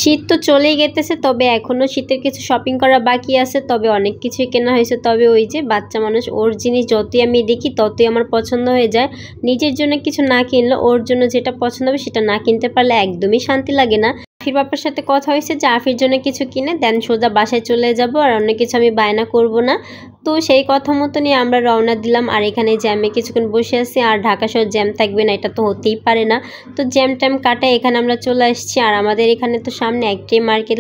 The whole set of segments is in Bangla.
শীত তো চলেই গেতেছে, তবে এখনও শীতের কিছু শপিং করা বাকি আছে। তবে অনেক কিছুই কেনা হয়েছে। তবে ওই যে বাচ্চা মানুষ, ওর জিনিস যতই আমি দেখি ততই আমার পছন্দ হয়ে যায়। নিজের জন্য কিছু না কিনলে ওর জন্য যেটা পছন্দ হবে সেটা না কিনতে পারলে একদমই শান্তি লাগে না। আফির বাবার সাথে কথা হয়েছে যে আফির জন্য কিছু কিনে দেন সোজা বাসায় চলে যাব, আর অন্য কিছু আমি বায়না করব না। তো সেই কথা মতো নিয়ে আমরা রওনা দিলাম। আর এখানে জ্যামে কিছুক্ষণ বসে আছি, আর ঢাকা শহর জ্যাম থাকবে না এটা তো হতেই পারে না। তো জ্যাম ট্যাম কাটায় এখানে আমরা চলে আসছি। আর আমাদের এখানে তো সামনে একটাই মার্কেট,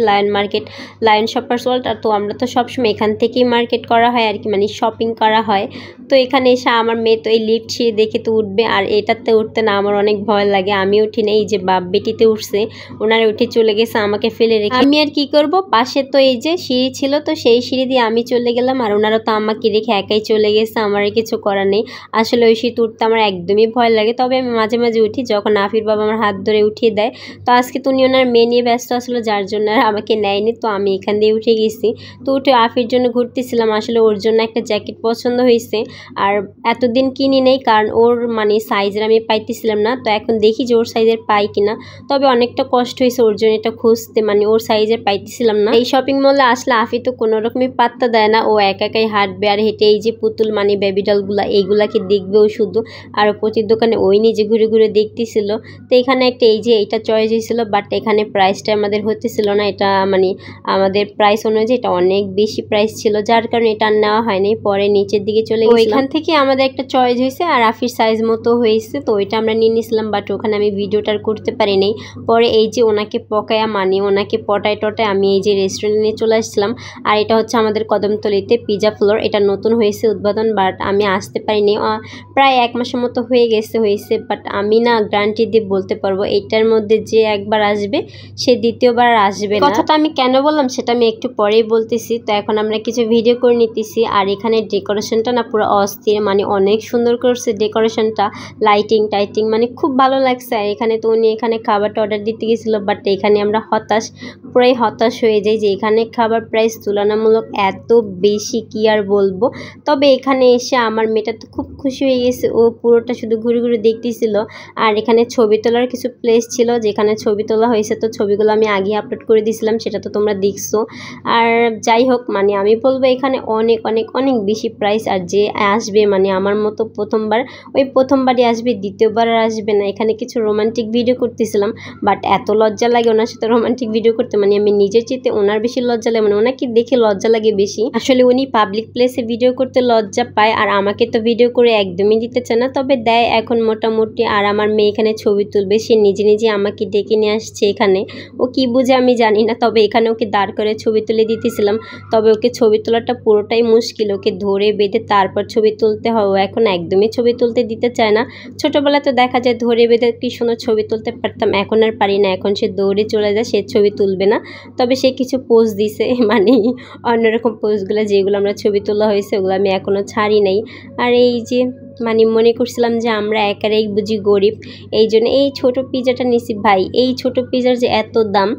লায়ন শপার্স ওয়ার্ল্ড। আর তো আমরা তো সবসময় এখান থেকেই মার্কেট করা হয় আর কি, মানে শপিং করা হয়। তো এখানে এসে আমার মেয়ে তো এই লিফট সিঁড়ি দেখে তো উঠবে, আর এটাতে উঠতে না আমার অনেক ভয় লাগে। আমি উঠি না, এই যে বাপ বেটিতে উঠছে, ওনারা উঠে চলে গেছে আমাকে ফেলে রেখে। আমি আর কি করব, পাশে তো এই যে সিঁড়ি ছিল, তো সেই সিঁড়ি দিয়ে আমি চলে গেলাম, আর ওনারা তো আমাকে রেখে একাই চলে গেছে। আমার কিছু করার নেই। আসলে ওই সিঁড়িতে উঠতে আমার একদমই ভয় লাগে। তবে আমি মাঝে মাঝে উঠি যখন আফির বাবা আমার হাত ধরে উঠিয়ে দেয়। তো আজকে তো উনি ওনার মেয়ে নিয়ে ব্যস্ত আসলে, যার জন্য আর আমাকে নেয়নি। তো আমি এখান দিয়ে উঠে গেছি। তো উঠে আফির জন্য ঘুরতেছিলাম। আসলে ওর জন্য একটা জ্যাকেট পছন্দ হয়েছে, আর এতদিন কিনি নেই কারণ ওর মানে সাইজের আমি পাইতেছিলাম না। তো এখন দেখি যে ওর সাইজের পাই কিনা। তবে অনেকটা কষ্ট হয়েছে ওর জন্য এটা খুঁজতে, মানে ওর সাইজের পাইতেছিলাম না। এই শপিং মলে আসলে আফি তো কোনো রকমই পাত্তা দেয় না, ও একাই হাঁটবে আর হেঁটে এই যে পুতুল মানে বেবি ডলগুলা এইগুলাকে দেখবেও শুধু। আর প্রতির দোকানে ওই নিজে ঘুরে ঘুরে দেখতেছিল। তো এখানে একটা এই যে এইটা চয়েস হয়েছিল, বাট এখানে প্রাইসটা আমাদের হতেছিল না। এটা মানে আমাদের প্রাইস অনুযায়ী এটা অনেক বেশি প্রাইস ছিল, যার কারণে এটা নেওয়া হয়নি। পরে নিচের দিকে চলে গেছিলাম, ওইখান থেকে আমাদের একটা চয়েস হয়েছে আর আফির সাইজ মতো হয়েছে। তো ওইটা আমরা নিয়ে নিয়েছিলাম, বাট ওখানে আমি ভিডিওটা করতে পারিনি। পরে এই যে ওনাকে পকায়া মানে ওনাকে পটায় টটায় আমি এই যে রেস্টুরেন্টে নিয়ে চলে আসছিলাম। আর এটা হচ্ছে আমাদের কদমতলিতে পিজা ফ্লোর, এটা নতুন হয়েছে উদ্বোধন, বাট আমি আসতে পারিনি। প্রায় 1 মাসের মতো হয়ে হয়েছে, বাট আমি না গ্যারান্টি দিয়ে বলতে পারবো এটার মধ্যে যে একবার আসবে সে দ্বিতীয়বার আসবে না। কথাটা আমি কেন বললাম সেটা আমি একটু পরেই বলতেছি। তো এখন আমরা কিছু ভিডিও করে নিতেছি। আর এখানে ডেকোরেশনটা না পুরো অস্থির, মানে অনেক সুন্দর করছে ডেকোরেশনটা, লাইটিং টাইটিং মানে খুব ভালো লাগছে। আর এখানে তো উনি এখানে খাবারটা অর্ডার দিতে গেছিল, বাট এখানে আমরা পুরাই হতাশ হয়ে যাই যে এখানে খাবার প্রাইস তুলনামূলক এত বেশি, কি আর বলবো। তবে এখানে এসে আমার মেয়েটা তো খুব খুশি হয়ে গেছে, ও পুরোটা শুধু ঘুরে ঘুরে দেখতেছিল। আর এখানে ছবি তোলার কিছু প্লেস ছিল যেখানে ছবি তোলা হয়েছে, তো ছবিগুলো আমি আগে আপলোড করে দিয়েছিলাম, সেটা তো তোমরা দেখছো। আর যাই হোক, মানে আমি বলবো এখানে অনেক অনেক অনেক বেশি প্রাইস। আর যে আসবে মানে আমার মতো প্রথমবার, ওই প্রথমবারই আসবে, দ্বিতীয়বার আর আসবে না। এখানে কিছু রোমান্টিক ভিডিও করতেছিলাম, বাট এত লজ্জা লাগে ওনার সাথে রোমান্টিক ভিডিও করতে, মানে আমি নিজের চেয়ে ওনার বেশি লজ্জা লাগে, মানে ওনাকে দেখে লজ্জা লাগে বেশি। আসলে উনি পাবলিক প্লেসে ভিডিও করতে লজ্জা পায়, আর আমাকে তো ভিডিও করে একদমই দিতে চায় না, তবে দেয় এখন মোটামুটি। আর আমার মেয়ে এখানে ছবি তুলবে, সে নিজে নিজে আমাকে ডেকে নিয়ে আসছে এখানে, ও কি বুঝে আমি জানি না। তবে এখানে ওকে দাঁড় করে ছবি তুলে দিতেছিলাম। তবে ওকে ছবি তোলাটা পুরোটাই মুশকিল, ওকে ধরে বেঁধে তারপর ছবি তুলতে হয়। ও এখন একদমই ছবি তুলতে দিতে চায় না। ছোটোবেলায় তো দেখা যায় ধরে বেঁধে কি সুন্দর ছবি তুলতে পারতাম, এখন আর পারি না। এখন সে দৌড়ে চলে যায়, সে ছবি তুলবে না। তবে সে কিছু পোজ দিছে, মানে অন্যরকম পোজগুলো যেগুলো আমরা ছবি তোলা হয়েছে ওগুলো আমি এখনও ছাড়ি নাই। আর এই যে মানে মনে করছিলাম যে আমরা একারেই বুঝি গরিব, এই জন্য এই ছোটো পিজাটা নিছি। ভাই এই ছোটো পিজার যে এত দাম,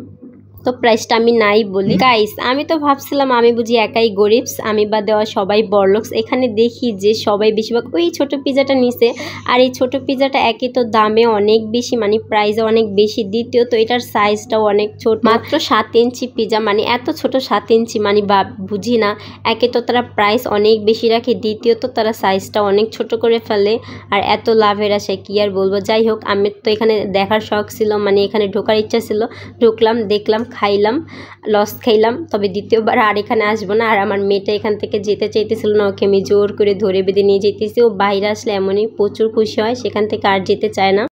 তো প্রাইসটা আমি নাই বলি। গাইস আমি তো ভাবছিলাম আমি বুঝি একাই গরিব, আমি বা দেওয়া সবাই বড়লোকস। এখানে দেখি যে সবাই বেশিরভাগ ওই ছোট পিজাটা নিছে। আর এই ছোট পিজাটা একই তো দামে অনেক বেশি, মানে প্রাইসও অনেক বেশি। দ্বিতীয়ত এটার সাইজটাও অনেক ছোট, মাত্র 7 ইঞ্চি পিজা, মানে এত ছোট 7 ইঞ্চি, মানে বুঝি না। একে তো তারা প্রাইস অনেক বেশি রাখে, দ্বিতীয়ত তারা সাইজটা অনেক ছোট করে ফেলে। আর এত লাভের আশায় কি আর বলবো। যাই হোক, আমি তো এখানে দেখার শখ ছিল, মানে এখানে ঢোকার ইচ্ছা ছিল। ঢুকলাম, দেখলাম, খাইলাম, লস খাইলাম। তবে দ্বিতীয়বার আর এখানে আসবো না। আর আমার মেয়েটা এখান থেকে যেতে চাইতেছিল না, ওকে আমি জোর করে ধরে বেঁধে নিয়ে যেতেছি। ও বাইরে আসলে এমনই প্রচুর খুশি হয়, সেখান থেকে আর যেতে চায় না।